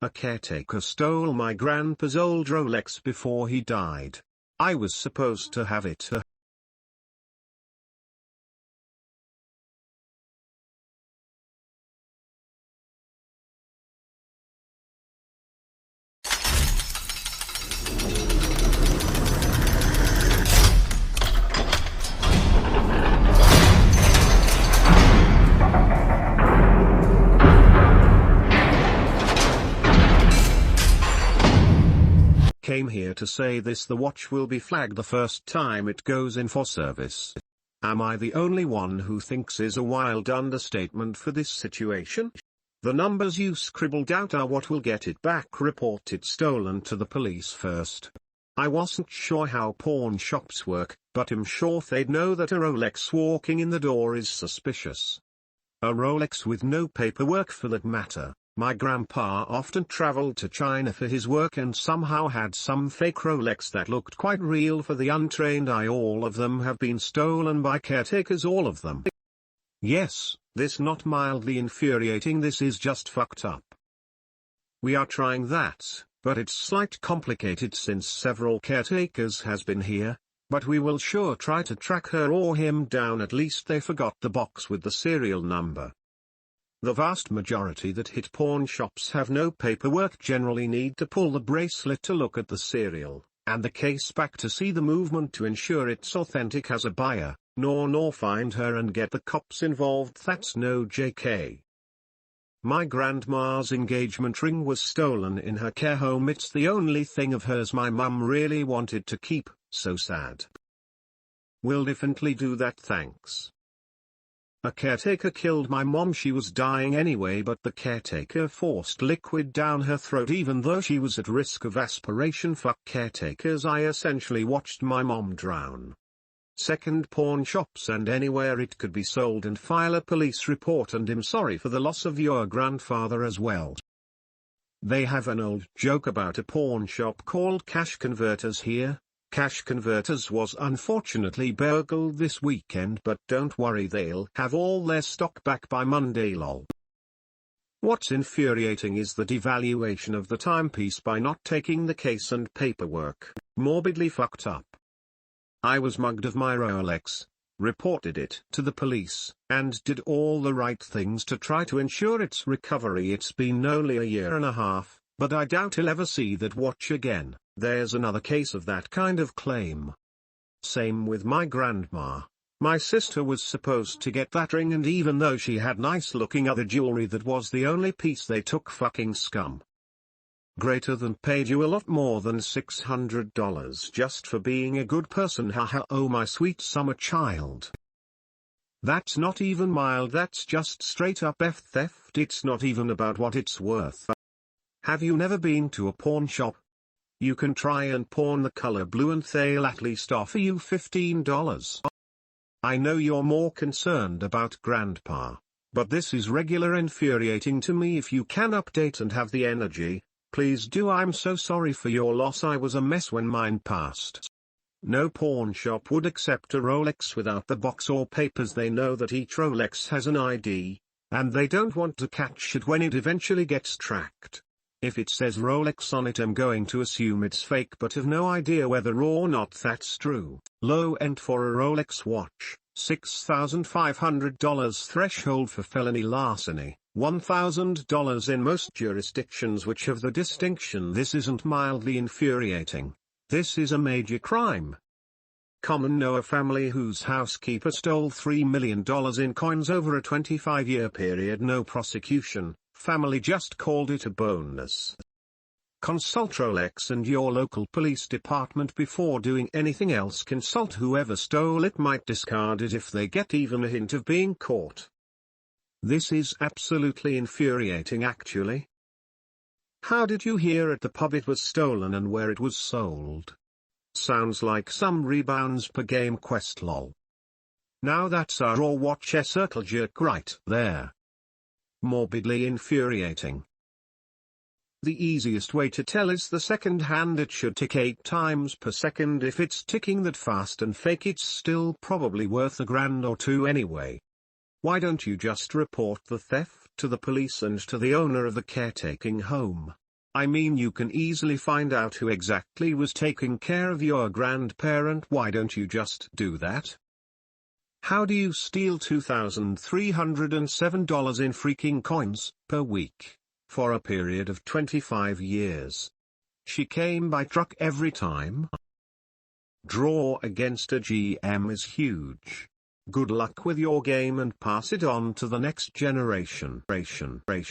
A caretaker stole my grandpa's old Rolex before he died. I was supposed to have it. Came here to say this: the watch will be flagged the first time it goes in for service. Am I the only one who thinks is a wild understatement for this situation? The numbers you scribbled out are what will get it back. Report it stolen to the police first. I wasn't sure how pawn shops work, but I'm sure they'd know that a Rolex walking in the door is suspicious. A Rolex with no paperwork for that matter. My grandpa often traveled to China for his work and somehow had some fake Rolex that looked quite real for the untrained eye. All of them have been stolen by caretakers, all of them. Yes, this not mildly infuriating, this is just fucked up. We are trying that, but it's slight complicated since several caretakers has been here, but we will sure try to track her or him down. At least they forgot the box with the serial number. The vast majority that hit pawn shops have no paperwork, generally need to pull the bracelet to look at the serial, and the case back to see the movement to ensure it's authentic as a buyer, nor find her and get the cops involved. That's no JK. My grandma's engagement ring was stolen in her care home. It's the only thing of hers my mum really wanted to keep, so sad. We'll definitely do that, thanks. A caretaker killed my mom. She was dying anyway, but the caretaker forced liquid down her throat even though she was at risk of aspiration. Fuck caretakers. I essentially watched my mom drown. Second, pawn shops and anywhere it could be sold, and file a police report, and I'm sorry for the loss of your grandfather as well. They have an old joke about a pawn shop called Cash Converters here. Cash Converters was unfortunately burgled this weekend, but don't worry, they'll have all their stock back by Monday. Lol. What's infuriating is the devaluation of the timepiece by not taking the case and paperwork. Morbidly fucked up. I was mugged of my Rolex, reported it to the police, and did all the right things to try to ensure its recovery. It's been only a year and a half, but I doubt I'll ever see that watch again. There's another case of that kind of claim. Same with my grandma. My sister was supposed to get that ring, and even though she had nice looking other jewelry, that was the only piece they took. Fucking scum. Greater than paid you a lot more than $600 just for being a good person. Haha. Oh my sweet summer child. That's not even mild, that's just straight up theft. It's not even about what it's worth. Have you never been to a pawn shop? You can try and pawn the color blue and they'll at least offer you $15. I know you're more concerned about grandpa, but this is regular infuriating to me. If you can update and have the energy, please do. I'm so sorry for your loss. I was a mess when mine passed. No pawn shop would accept a Rolex without the box or papers. They know that each Rolex has an ID, and they don't want to catch it when it eventually gets tracked. If it says Rolex on it, I'm going to assume it's fake, but have no idea whether or not that's true. Low end for a Rolex watch, $6,500 threshold for felony larceny, $1,000 in most jurisdictions which have the distinction. This isn't mildly infuriating. This is a major crime. Common. Know a family whose housekeeper stole $3 million in coins over a 25-year period. No prosecution. Family just called it a bonus. Consult Rolex and your local police department before doing anything else. Consult whoever stole it. Might discard it if they get even a hint of being caught. This is absolutely infuriating actually. How did you hear at the pub it was stolen and where it was sold? Sounds like some rebounds per game quest. Lol. Now that's our raw watch circle jerk right there. Morbidly infuriating. The easiest way to tell is the second hand. It should tick 8 times per second. If it's ticking that fast and fake, it's still probably worth $1,000 or $2,000 anyway. Why don't you just report the theft to the police and to the owner of the caretaking home? I mean, you can easily find out who exactly was taking care of your grandparent. Why don't you just do that? How do you steal $2,307 in freaking coins per week for a period of 25 years? She came by truck every time. Draw against a GM is huge. Good luck with your game and pass it on to the next generation.